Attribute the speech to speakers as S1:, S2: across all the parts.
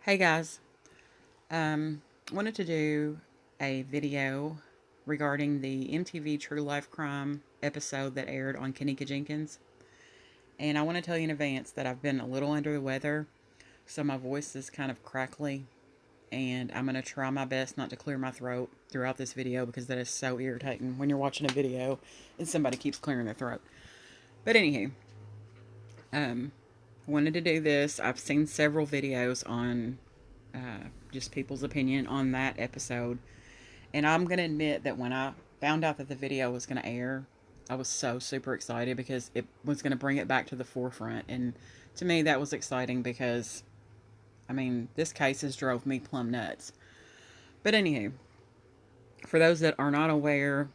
S1: Hey guys, wanted to do a video regarding the MTV True Life Crime episode that aired on Kenneka Jenkins. And I want to tell you in advance that I've been a little under the weather, so my voice is kind of crackly. And I'm going to try my best not to clear my throat throughout this video because that is so irritating when you're watching a video and somebody keeps clearing their throat. But anywho, um, wanted to do this. I've seen several videos on just people's opinion on that episode. And I'm going to admit that when I found out that the video was going to air, I was so super excited because it was going to bring it back to the forefront. And to me, that was exciting because, I mean, this case has drove me plumb nuts. But anywho, for those that are not aware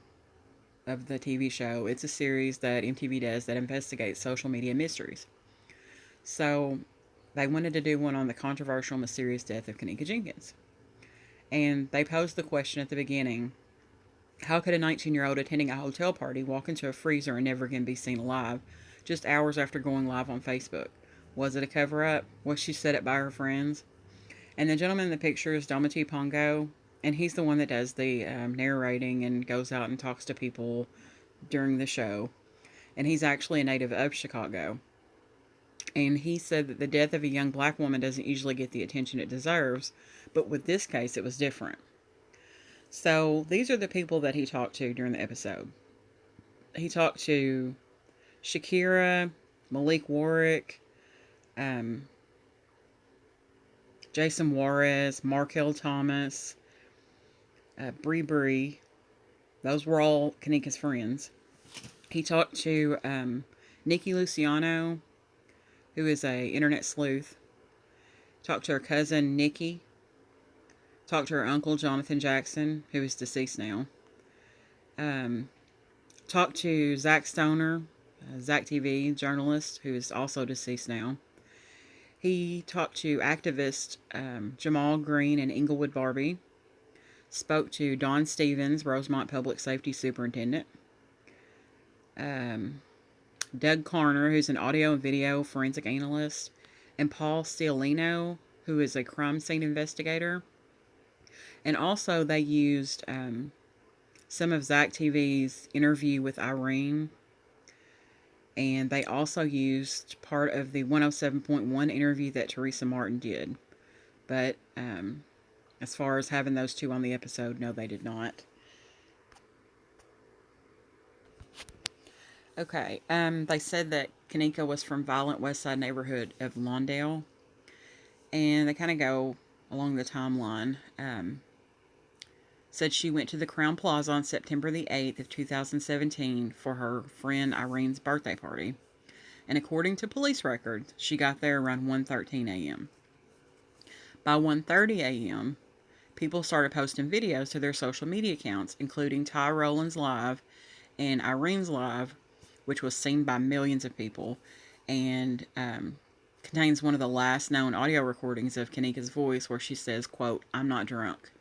S1: of the TV show, it's a series that MTV does that investigates social media mysteries. So they wanted to do one on the controversial, mysterious death of Kenneka Jenkins. And they posed the question at the beginning: how could a 19-year-old attending a hotel party walk into a freezer and never again be seen alive just hours after going live on Facebook? Was it a cover up? Was she set up by her friends? And the gentleman in the picture is Domity Pongo, and he's the one that does the narrating and goes out and talks to people during the show. And he's actually a native of Chicago. And he said that the death of a young black woman doesn't usually get the attention it deserves, but with this case, it was different. So these are the people that he talked to during the episode. He talked to Shakira, Malik Warwick, um, Jason Juarez, Markel Thomas, Bree Bree. Those were all Kenneka's friends. He talked to Nikki Luciano, who is a internet sleuth. Talked to her cousin Nikki. Talked to her uncle Jonathan Jackson, who is deceased now. Talked to Zach Stoner, Zach TV journalist, who is also deceased now. He talked to activist Jamal Green and Inglewood Barbie. Spoke to Don Stevens, Rosemont Public Safety Superintendent. Doug Carner, who's an audio and video forensic analyst. And Paul Cialino, who is a crime scene investigator. And also they used some of Zach TV's interview with Irene. And they also used part of the 107.1 interview that Teresa Martin did. But as far as having those two on the episode, no, they did not. Okay, they said that Kenneka was from violent West Side neighborhood of Lawndale. And they kind of go along the timeline. Said she went to the Crown Plaza on September the 8th of 2017 for her friend Irene's birthday party. And according to police records, she got there around 1:13 a.m. By 1:30 a.m., people started posting videos to their social media accounts, including Ty Rowland's live and Irene's live, which was seen by millions of people, and contains one of the last known audio recordings of Kenneka's voice where she says, quote, "I'm not drunk."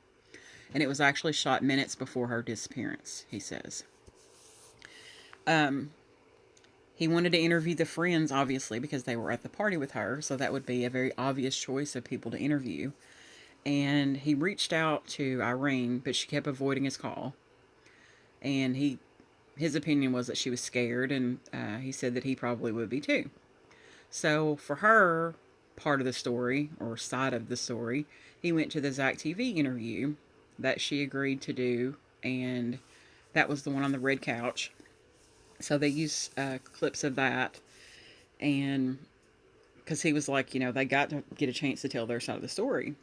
S1: And it was actually shot minutes before her disappearance, he says. He wanted to interview the friends, obviously, because they were at the party with her, so that would be a very obvious choice of people to interview. And he reached out to Irene, but she kept avoiding his call. And his opinion was that she was scared, and he said that he probably would be too. So for her part of the story, or side of the story, he went to the Zach TV interview that she agreed to do, and that was the one on the red couch. So they used clips of that, and because he was like, they got to get a chance to tell their side of the story.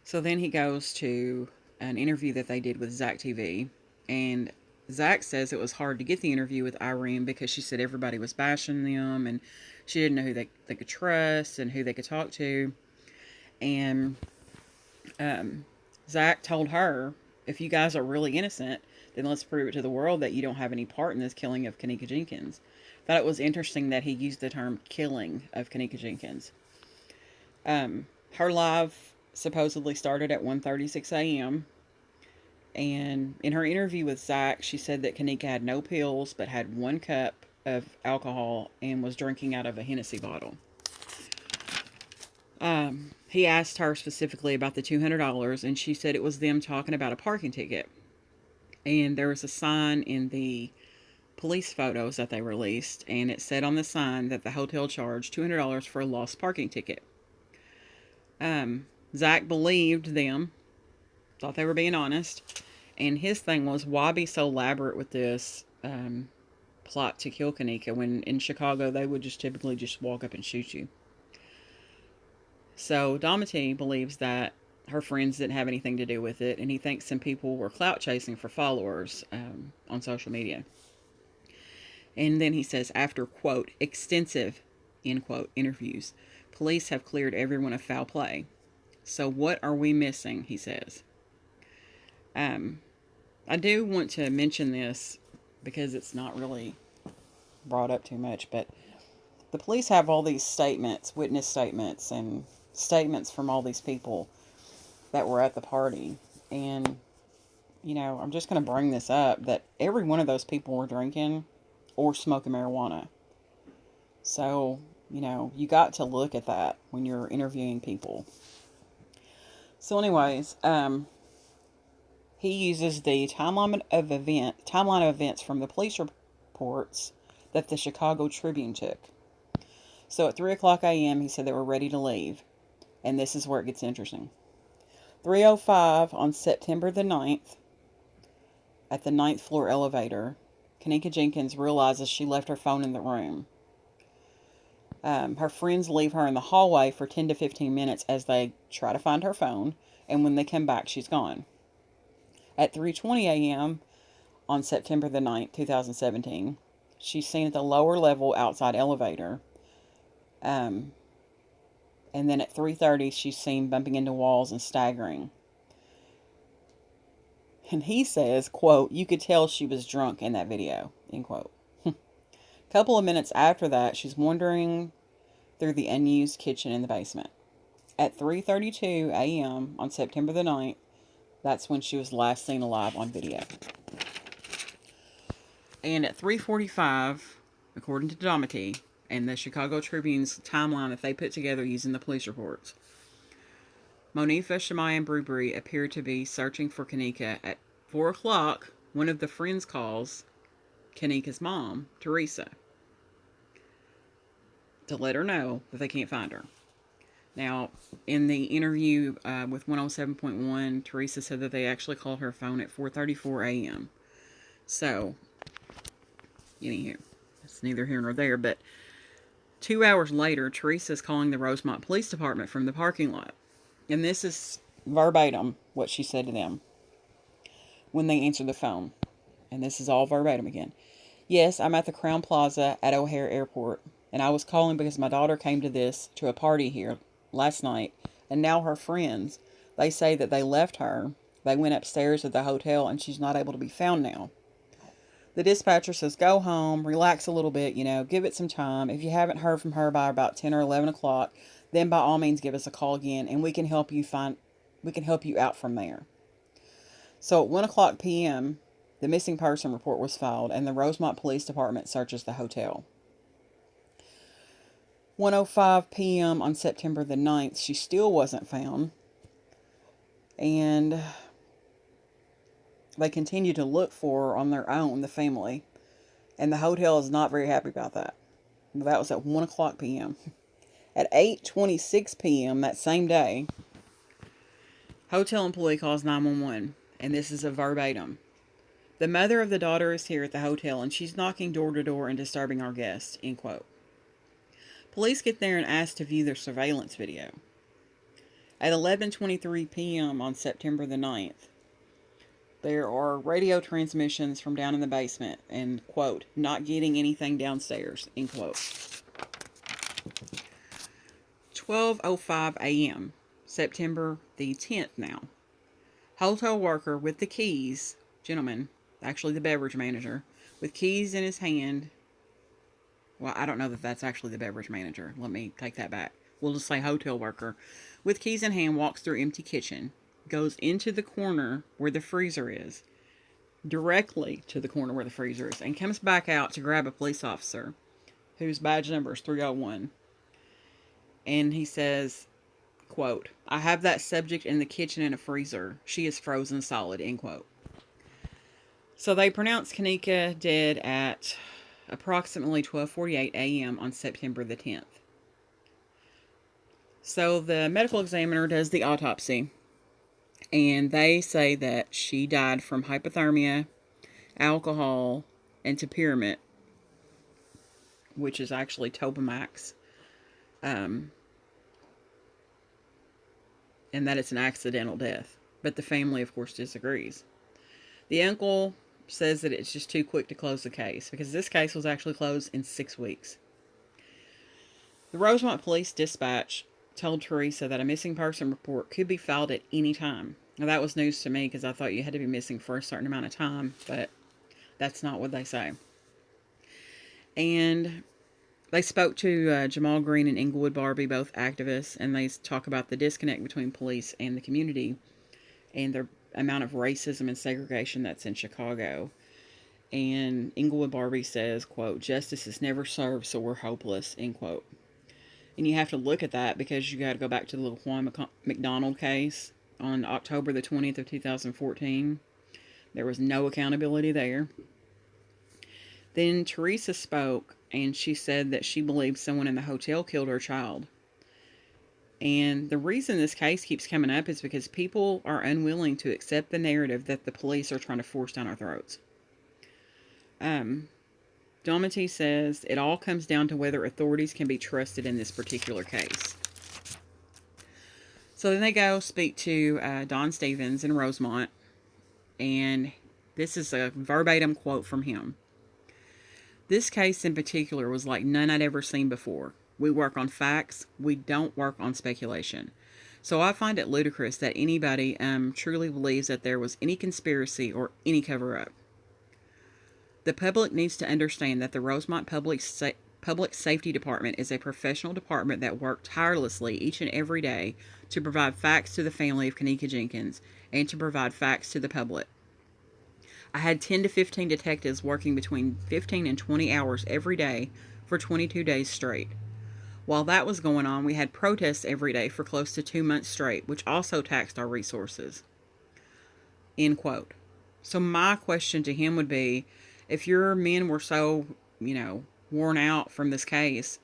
S1: So then he goes to an interview that they did with Zach TV, and Zach says it was hard to get the interview with Irene because she said everybody was bashing them, and she didn't know who they could trust and who they could talk to. And Zach told her, if you guys are really innocent, then let's prove it to the world that you don't have any part in this killing of Kenneka Jenkins. Thought it was interesting that he used the term killing of Kenneka Jenkins. Her live supposedly started at 1:36 a.m. And in her interview with Zach, she said that Kenneka had no pills but had 1 cup of alcohol and was drinking out of a Hennessy bottle. He asked her specifically about the $200, and she said it was them talking about a parking ticket. And there was a sign in the police photos that they released, and it said on the sign that the hotel charged $200 for a lost parking ticket. Zach believed them, thought they were being honest, and his thing was, why be so elaborate with this plot to kill Kenneka when in Chicago they would just typically just walk up and shoot you? So Domity believes that her friends didn't have anything to do with it, and he thinks some people were clout chasing for followers on social media. And then he says, after, quote, extensive, end quote, interviews, police have cleared everyone of foul play. So what are we missing, he says. I do want to mention this because it's not really brought up too much, but the police have all these statements, witness statements, and statements from all these people that were at the party. And, you know, I'm just going to bring this up, that every one of those people were drinking or smoking marijuana. So, you know, you got to look at that when you're interviewing people. So anyways, he uses the timeline of events from the police reports that the Chicago Tribune took. So at 3 o'clock a.m., he said they were ready to leave. And this is where it gets interesting. 3:05 on September the 9th, at the 9th floor elevator, Kenneka Jenkins realizes she left her phone in the room. Her friends leave her in the hallway for 10 to 15 minutes as they try to find her phone, and when they come back, she's gone. At 3:20 a.m. on September the 9th, 2017, she's seen at the lower level outside elevator. And then at 3:30, she's seen bumping into walls and staggering. And he says, quote, you could tell she was drunk in that video, end quote. A couple of minutes after that, she's wandering through the unused kitchen in the basement. At 3:32 a.m. on September the 9th, that's when she was last seen alive on video. And at 3:45, according to Domity and the Chicago Tribune's timeline that they put together using the police reports, Monifa, Shemai, and Brubry appeared to be searching for Kenneka. At 4 o'clock, one of the friends calls Kenneka's mom, Teresa, to let her know that they can't find her. Now, in the interview with 107.1, Teresa said that they actually called her phone at 4:34 a.m. So, anywho, it's neither here nor there, but 2 hours later, Teresa is calling the Rosemont Police Department from the parking lot. And this is verbatim what she said to them when they answered the phone. And this is all verbatim again. Yes, I'm at the Crowne Plaza at O'Hare Airport, and I was calling because my daughter came to a party here last night, and now her friends, they say that they left her. They went upstairs at the hotel, and she's not able to be found now. The dispatcher says, go home, relax a little bit, give it some time. If you haven't heard from her by about 10 or 11 o'clock, then by all means give us a call again, and we can help you out from there. So at 1 o'clock p.m., the missing person report was filed, and the Rosemont Police Department searches the hotel. 1:05 p.m. on September the 9th, she still wasn't found. And they continue to look for her on their own, the family. And the hotel is not very happy about that. That was at 1 o'clock p.m. At 8:26 p.m. that same day, hotel employee calls 911. And this is a verbatim. The mother of the daughter is here at the hotel, and she's knocking door to door and disturbing our guests, end quote. Police get there and ask to view their surveillance video. At 11:23 p.m. on September the 9th, there are radio transmissions from down in the basement, and, quote, not getting anything downstairs, end quote. 12:05 a.m., September the 10th now. Hotel worker with the keys, gentleman, actually the beverage manager, with keys in his hand. Well, I don't know that that's actually the beverage manager. Let me take that back. We'll just say hotel worker. With keys in hand, walks through empty kitchen, goes into the corner where the freezer is, directly to the corner where the freezer is, and comes back out to grab a police officer whose badge number is 301. And he says, Quote, I have that subject in the kitchen in a freezer. She is frozen solid, end quote. So they pronounced Kenneka dead at approximately 12:48 a.m. on September the 10th. So the medical examiner does the autopsy, and they say that she died from hypothermia, alcohol, and topiramate, which is actually Topamax, and that it's an accidental death. But the family, of course, disagrees. The uncle says that it's just too quick to close the case, because this case was actually closed in 6 weeks. The Rosemont Police Dispatch told Teresa that a missing person report could be filed at any time. Now, that was news to me because I thought you had to be missing for a certain amount of time, but that's not what they say. And they spoke to Jamal Green and Inglewood Barbie, both activists, and they talk about the disconnect between police and the community and the amount of racism and segregation that's in Chicago. And Inglewood Barbie says, quote, justice is never served, so we're hopeless, end quote. And you have to look at that because you got to go back to the little Juan McDonald case on October the 20th of 2014. There was no accountability there. Then Teresa spoke, and she said that she believes someone in the hotel killed her child. And the reason this case keeps coming up is because people are unwilling to accept the narrative that the police are trying to force down our throats. Domity says it all comes down to whether authorities can be trusted in this particular case. So then they go speak to Don Stevens in Rosemont, and this is a verbatim quote from him. This case in particular was like none I'd ever seen before. We work on facts. We don't work on speculation. So I find it ludicrous that anybody truly believes that there was any conspiracy or any cover-up. The public needs to understand that the Rosemont Public Safety Department is a professional department that worked tirelessly each and every day to provide facts to the family of Kenneka Jenkins and to provide facts to the public. I had 10 to 15 detectives working between 15 and 20 hours every day for 22 days straight. While that was going on, we had protests every day for close to 2 months straight, which also taxed our resources. End quote. So my question to him would be, if your men were so, worn out from this case,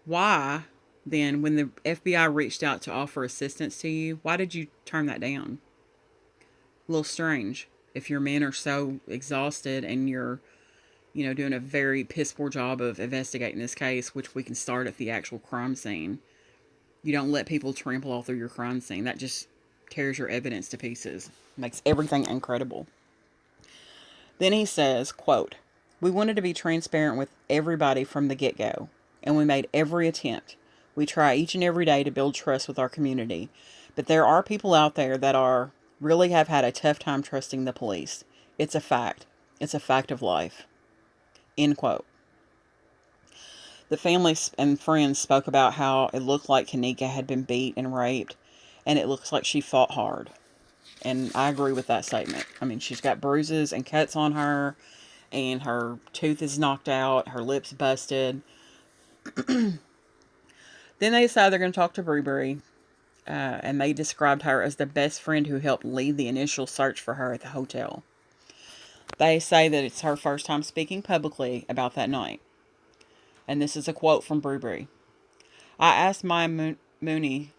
S1: why then, when the FBI reached out to offer assistance to you, why did you turn that down? A little strange. If your men are so exhausted and you're, doing a very piss poor job of investigating this case, which we can start at the actual crime scene, you don't let people trample all through your crime scene. That just tears your evidence to pieces. Makes everything incredible. Then he says, quote, we wanted to be transparent with everybody from the get-go, and we made every attempt. We try each and every day to build trust with our community, but there are people out there that really have had a tough time trusting the police. It's a fact. It's a fact of life. End quote. The family and friends spoke about how it looked like Kenneka had been beat and raped, and it looks like she fought hard. And I agree with that statement. I mean, she's got bruises and cuts on her, and her tooth is knocked out, her lips busted. Then they decide they're going to talk to Breebury, and they described her as the best friend who helped lead the initial search for her at the hotel. They say that it's her first time speaking publicly about that night. And this is a quote from Breebury. I asked my Mooney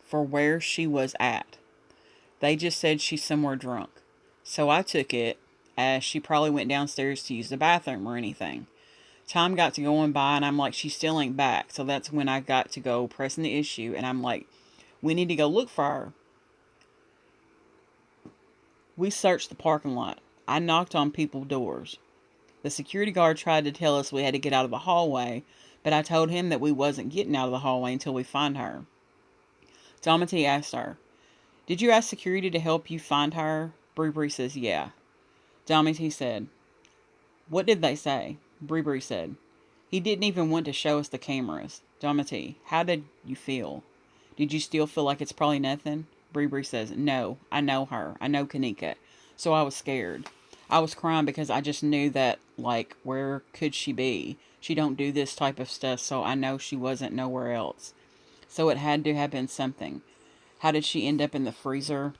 S1: for where she was at. They just said she's somewhere drunk. So I took it as she probably went downstairs to use the bathroom or anything. Time got to going by, and I'm like, she still ain't back. So that's when I got to go pressing the issue, and I'm like, we need to go look for her. We searched the parking lot. I knocked on people's doors. The security guard tried to tell us we had to get out of the hallway, but I told him that we wasn't getting out of the hallway until we find her. Domity asked her, did you ask security to help you find her? Breebury says, yeah. Domity said, what did they say? Breebury said, he didn't even want to show us the cameras. Domity, how did you feel? Did you still feel like it's probably nothing? Breebury says, no, I know her. I know Kenneka. So I was scared. I was crying because I just knew that, where could she be? She don't do this type of stuff, so I know she wasn't nowhere else. So it had to have been something. How did she end up in the freezer?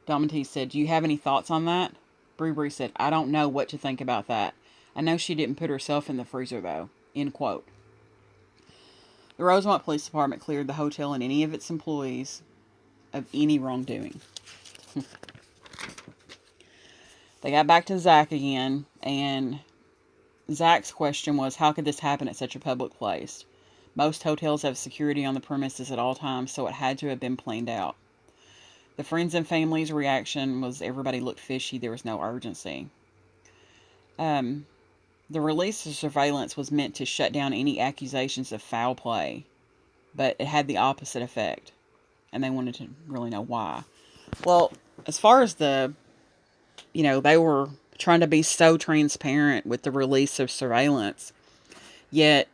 S1: Dominique said, "Do you have any thoughts on that?" Bree said, "I don't know what to think about that. I know she didn't put herself in the freezer, though." End quote. The Rosemont Police Department cleared the hotel and any of its employees of any wrongdoing. They got back to Zach again, and Zach's question was, how could this happen at such a public place? Most hotels have security on the premises at all times, so it had to have been planned out. The friends and family's reaction was everybody looked fishy. There was no urgency. The release of surveillance was meant to shut down any accusations of foul play, but it had the opposite effect, and they wanted to really know why. Well, as far as they were trying to be so transparent with the release of surveillance, yet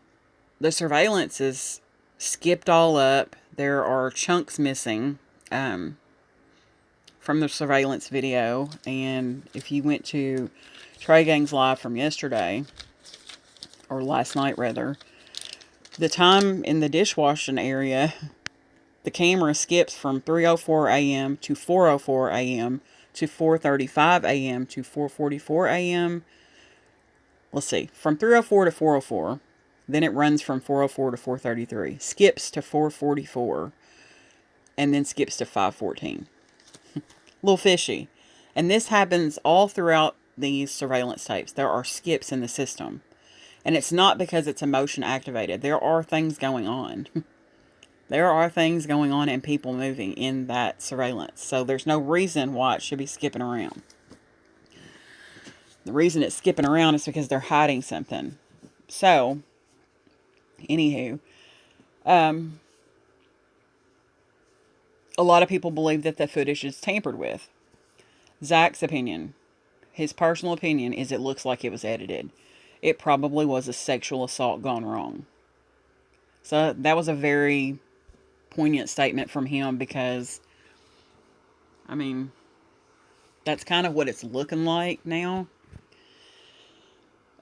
S1: the surveillance is skipped all up. There are chunks missing from the surveillance video, and if you went to Trey Gang's live from yesterday, or last night rather, the time in the dishwashing area, the camera skips from 3:04 a.m. to 4:04 a.m. to 4:35 a.m. to 4:44 a.m. Let's see, from 3:04 to 4:04. Then it runs from 4:04 to 4:33, skips to 4:44, and then skips to 5:14. A little fishy. And this happens all throughout these surveillance tapes. There are skips in the system. And it's not because it's emotion activated. There are things going on. There are things going on and people moving in that surveillance. So there's no reason why it should be skipping around. The reason it's skipping around is because they're hiding something. So, anywho, a lot of people believe that the footage is tampered with. Zach's opinion, his personal opinion, is it looks like it was edited. It probably was a sexual assault gone wrong. So that was a very poignant statement from him because, I mean, that's kind of what it's looking like now.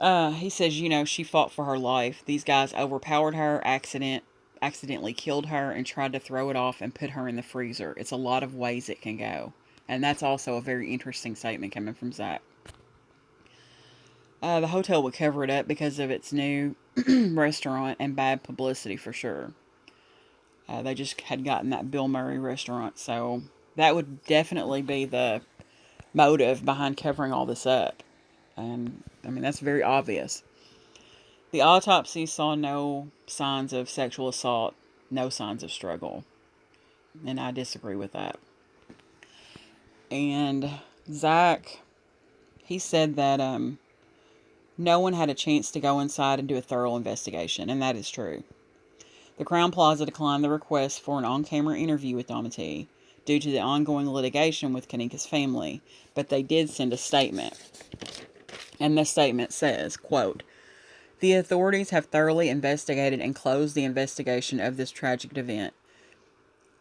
S1: He says, she fought for her life. These guys overpowered her, accidentally killed her, and tried to throw it off and put her in the freezer. It's a lot of ways it can go. And that's also a very interesting statement coming from Zach. The hotel would cover it up because of its new restaurant and bad publicity for sure. They just had gotten that Bill Murray restaurant, so that would definitely be the motive behind covering all this up. And, that's very obvious. The autopsy saw no signs of sexual assault, no signs of struggle. And I disagree with that. And Zach, he said that no one had a chance to go inside and do a thorough investigation, and that is true. The Crown Plaza declined the request for an on-camera interview with Dominique due to the ongoing litigation with Kenneka's family, but they did send a statement. And the statement says, quote, "The authorities have thoroughly investigated and closed the investigation of this tragic event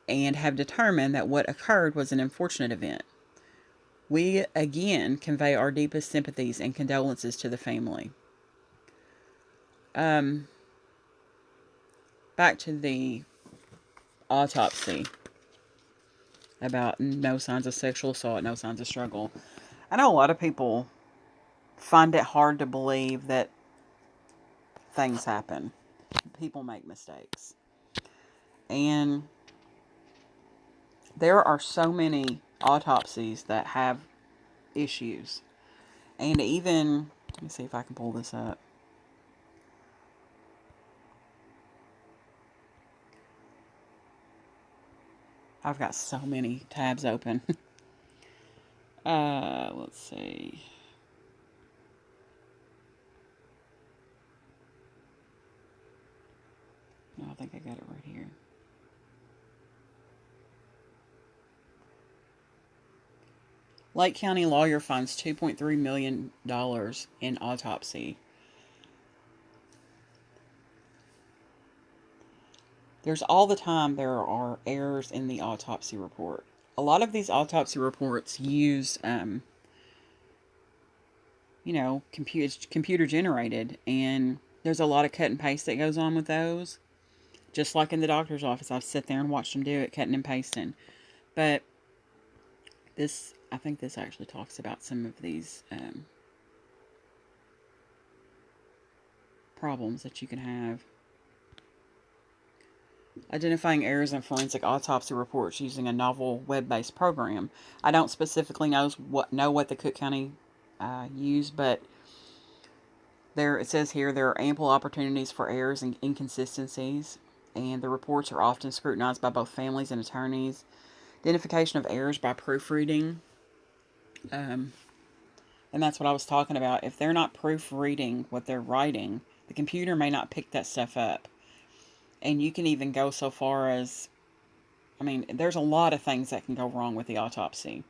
S1: and have determined that what occurred was an unfortunate event. We again convey our deepest sympathies and condolences to the family." Back to the autopsy about no signs of sexual assault, no signs of struggle. I know a lot of people find it hard to believe that things happen. People make mistakes. And there are so many autopsies that have issues. And even, let me see if I can pull this up. I've got so many tabs open. Let's see. No, I think I got it right here. Lake County lawyer finds $2.3 million in autopsy. There are errors in the autopsy report. A lot of these autopsy reports use, computer generated, and there's a lot of cut and paste that goes on with those. Just like in the doctor's office, I've sat there and watched them do it, cutting and pasting. But I think this actually talks about some of these problems that you can have. Identifying errors in forensic autopsy reports using a novel web-based program. I don't specifically know what the Cook County used, but it says here there are ample opportunities for errors and inconsistencies, and the reports are often scrutinized by both families and attorneys. Identification of errors by proofreading, and that's what I was talking about. If they're not proofreading what they're writing, the computer may not pick that stuff up. And you can even go so far as, there's a lot of things that can go wrong with the autopsy.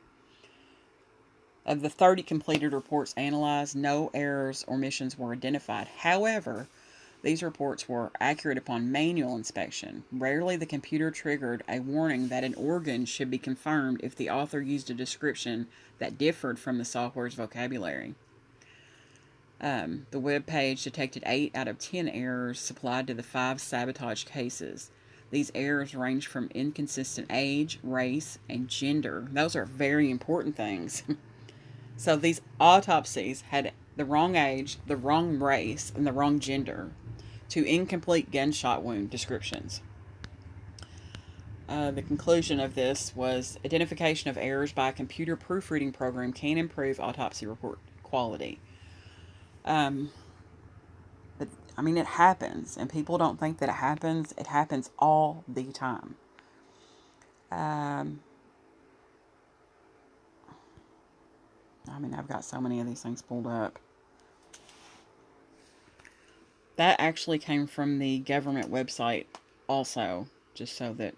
S1: Of the 30 completed reports analyzed, no errors or omissions were identified. However, these reports were accurate upon manual inspection. Rarely the computer triggered a warning that an organ should be confirmed if the author used a description that differed from the software's vocabulary. The web page detected 8 out of 10 errors supplied to the 5 sabotage cases. These errors range from inconsistent age, race, and gender. Those are very important things. So these autopsies had the wrong age, the wrong race, and the wrong gender, to incomplete gunshot wound descriptions. The conclusion of this was identification of errors by a computer proofreading program can improve autopsy report quality. But it happens, and people don't think that it happens. It happens all the time. I've got so many of these things pulled up. That actually came from the government website also, just so that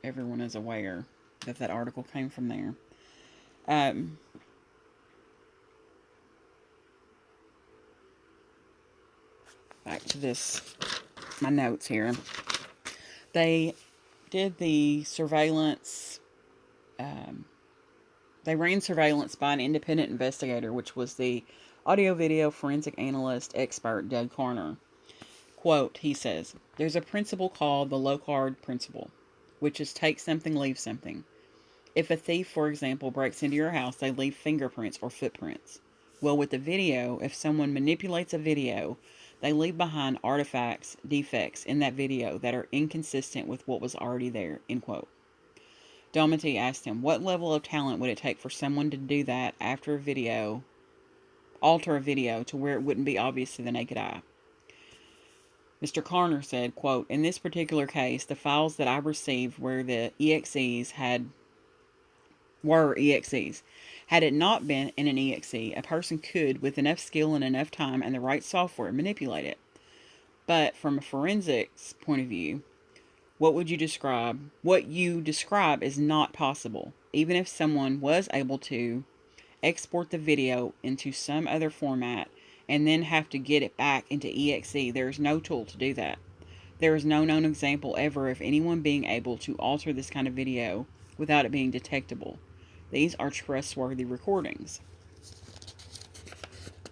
S1: everyone is aware that article came from there. Back to my notes here. They did the surveillance. They ran surveillance by an independent investigator, which was the audio-video forensic analyst expert, Doug Carner. Quote, he says, "There's a principle called the Locard principle, which is take something, leave something. If a thief, for example, breaks into your house, they leave fingerprints or footprints. Well, with the video, if someone manipulates a video, they leave behind artifacts, defects in that video that are inconsistent with what was already there," end quote. Domity asked him, what level of talent would it take for someone to do that alter a video to where it wouldn't be obvious to the naked eye? Mr. Carner said, quote, "In this particular case, the files that I received were EXEs. Had it not been in an EXE, a person could, with enough skill and enough time and the right software, manipulate it. But from a forensics point of view, what you describe is not possible. Even if someone was able to export the video into some other format and then have to get it back into EXE, there is no tool to do that. There is no known example ever of anyone being able to alter this kind of video without it being detectable. These are trustworthy recordings."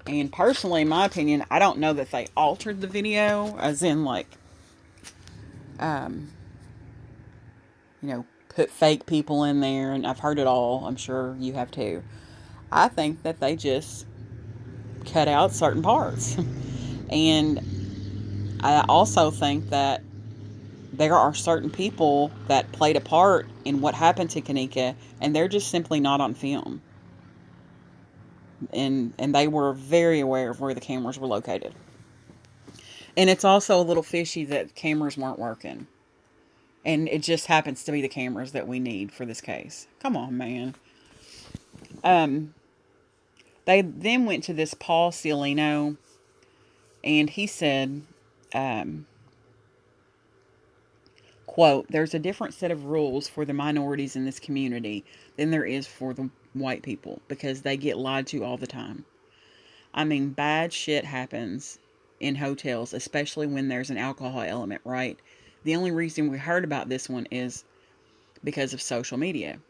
S1: And personally, in my opinion, I don't know that they altered the video, as in put fake people in there, and I've heard it all. I'm sure you have too. I think that they just cut out certain parts. And I also think that there are certain people that played a part in what happened to Kenneka, and they're just simply not on film. And they were very aware of where the cameras were located. And it's also a little fishy that cameras weren't working. And it just happens to be the cameras that we need for this case. Come on, man. They then went to this Paul Cialino, and he said, quote, "There's a different set of rules for the minorities in this community than there is for the white people, because they get lied to all the time. Bad shit happens in hotels, especially when there's an alcohol element, right? The only reason we heard about this one is because of social media."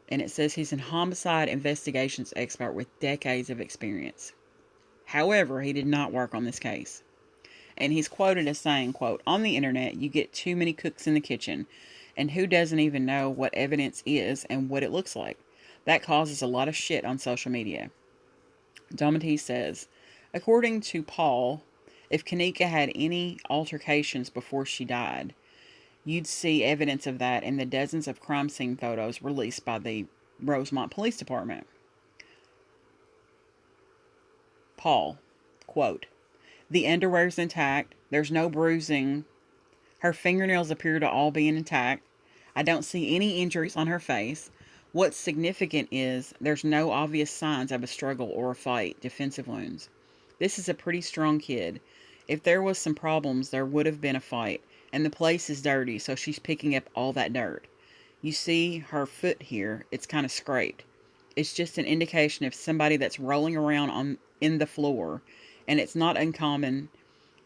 S1: And it says he's an homicide investigations expert with decades of experience. However, he did not work on this case. And he's quoted as saying, quote, "On the internet, you get too many cooks in the kitchen. And who doesn't even know what evidence is and what it looks like? That causes a lot of shit on social media." Domity says, according to Paul, if Kenneka had any altercations before she died, you'd see evidence of that in the dozens of crime scene photos released by the Rosemont Police Department. Paul, quote, "The underwear's intact. There's no bruising. Her fingernails appear to all be intact. I don't see any injuries on her face. What's significant is there's no obvious signs of a struggle or a fight, defensive wounds. This is a pretty strong kid. If there was some problems, there would have been a fight. And the place is dirty, so she's picking up all that dirt. You see her foot here, it's kind of scraped. It's just an indication of somebody that's rolling around in the floor, and it's not uncommon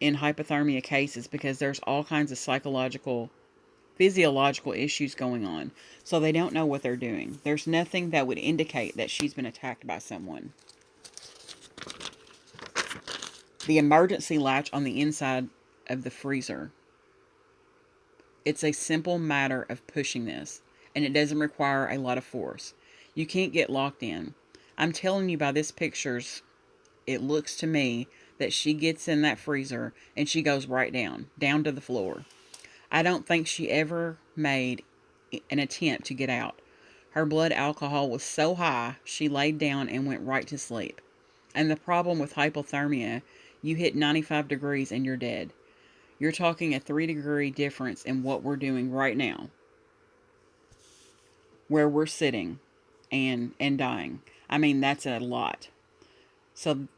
S1: in hypothermia cases because there's all kinds of physiological issues going on. So they don't know what they're doing. There's nothing that would indicate that she's been attacked by someone. The emergency latch on the inside of the freezer. It's a simple matter of pushing this, and it doesn't require a lot of force. You can't get locked in. I'm telling you by this pictures, it looks to me that she gets in that freezer and she goes right down to the floor. I don't think she ever made an attempt to get out. Her blood alcohol was so high, she laid down and went right to sleep. And the problem with hypothermia, you hit 95 degrees and you're dead. You're talking a 3-degree difference in what we're doing right now, where we're sitting and dying. I mean, that's a lot. So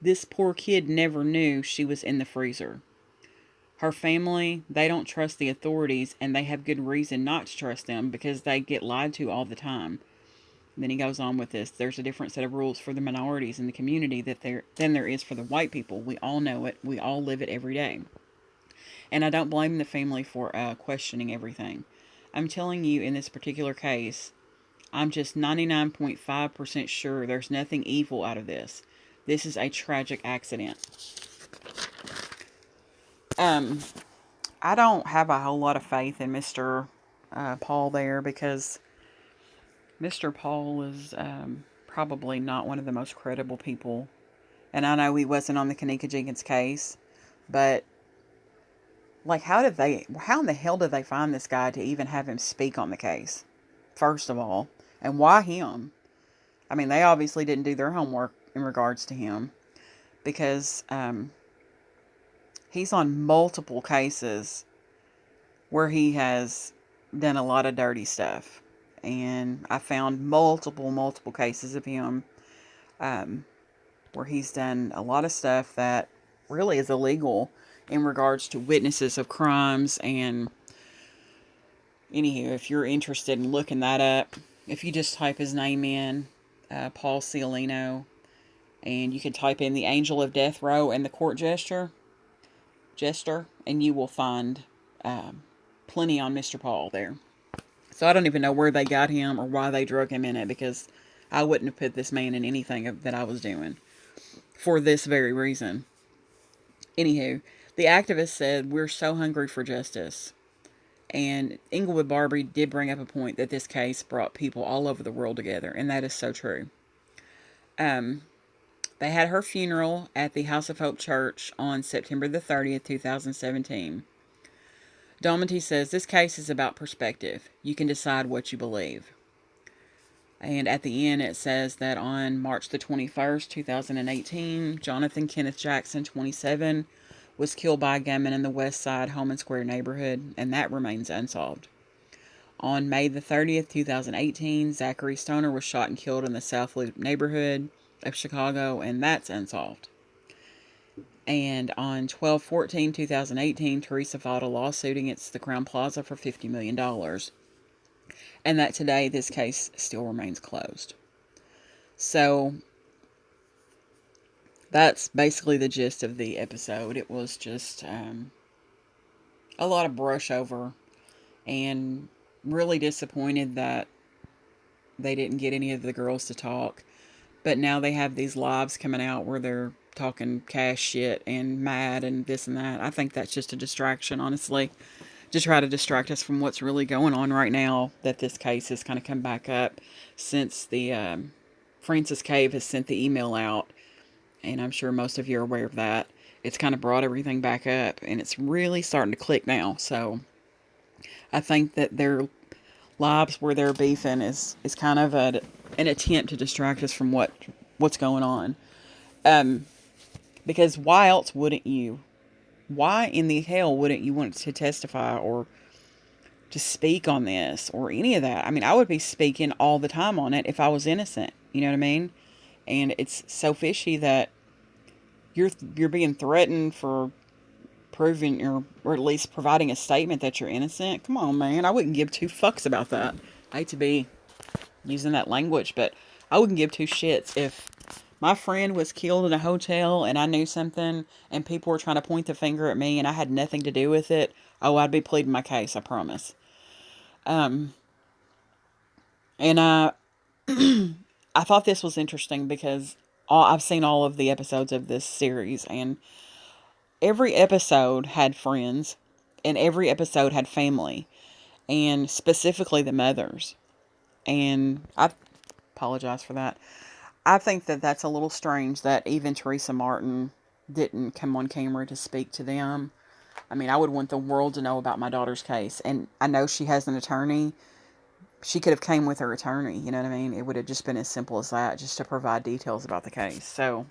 S1: this poor kid never knew she was in the freezer. Her family, they don't trust the authorities, and they have good reason not to trust them because they get lied to all the time. Then he goes on with this. There's a different set of rules for the minorities in the community than there is for the white people. We all know it. We all live it every day. And I don't blame the family for questioning everything. I'm telling you, in this particular case, I'm just 99.5% sure there's nothing evil out of this. This is a tragic accident. I don't have a whole lot of faith in Mr. Paul there because Mr. Paul is probably not one of the most credible people. And I know he wasn't on the Kenneka Jenkins case, but like, how in the hell did they find this guy to even have him speak on the case? First of all, and why him? I mean, they obviously didn't do their homework in regards to him because he's on multiple cases where he has done a lot of dirty stuff. And I found multiple cases of him where he's done a lot of stuff that really is illegal in regards to witnesses of crimes. And anywho, if you're interested in looking that up, if you just type his name in, Paul Cialino, and you can type in the Angel of Death Row and the Court Jester, and you will find plenty on Mr. Paul there. So I don't even know where they got him or why they drug him in it, because I wouldn't have put this man in anything that I was doing for this very reason. Anywho, the activist said, "We're so hungry for justice." And Inglewood Barbie did bring up a point that this case brought people all over the world together, and that is so true. They had her funeral at the House of Hope Church on September the 30th, 2017. Domity says, "This case is about perspective. You can decide what you believe." And at the end, it says that on March the 21st, 2018, Jonathan Kenneth Jackson, 27, was killed by a gunman in the West Side Holman Square neighborhood, and that remains unsolved. On May the 30th, 2018, Zachary Stoner was shot and killed in the South Loop neighborhood of Chicago, and that's unsolved. And on 12/14/2018, Teresa filed a lawsuit against the Crown Plaza for $50 million. And that today, this case still remains closed. So, that's basically the gist of the episode. It was just a lot of brush over, and really disappointed that they didn't get any of the girls to talk. But now they have these lives coming out where they're talking cash shit and mad and this and that. I think that's just a distraction, honestly, to try to distract us from what's really going on right now, that this case has kind of come back up since the Francis Cave has sent the email out, and I'm sure most of you are aware of that. It's kind of brought everything back up, and it's really starting to click now. So I think that their lives where they're beefing is kind of an attempt to distract us from what's going on. Um, because why else wouldn't you? Why in the hell wouldn't you want to testify or to speak on this or any of that? I mean, I would be speaking all the time on it if I was innocent. You know what I mean? And it's so fishy that you're being threatened for proving or at least providing a statement that you're innocent. Come on, man. I wouldn't give two fucks about that. I hate to be using that language, but I wouldn't give two shits if my friend was killed in a hotel and I knew something and people were trying to point the finger at me and I had nothing to do with it. Oh, I'd be pleading my case, I promise. Um, and I thought this was interesting because I've seen all of the episodes of this series, and every episode had friends, and every episode had family, and specifically the mothers. And I apologize for that. I think that that's a little strange that even Teresa Martin didn't come on camera to speak to them. I mean, I would want the world to know about my daughter's case, and I know she has an attorney. She could have came with her attorney, you know what I mean? It would have just been as simple as that, just to provide details about the case. So,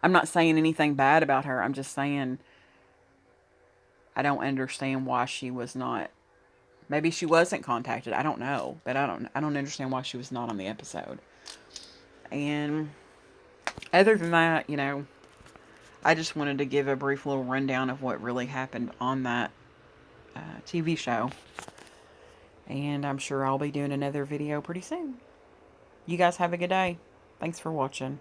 S1: I'm not saying anything bad about her. I'm just saying I don't understand why she was not. Maybe she wasn't contacted. I don't know, but I don't understand why she was not on the episode. And other than that, I just wanted to give a brief little rundown of what really happened on that TV show. And I'm sure I'll be doing another video pretty soon. You guys have a good day. Thanks for watching.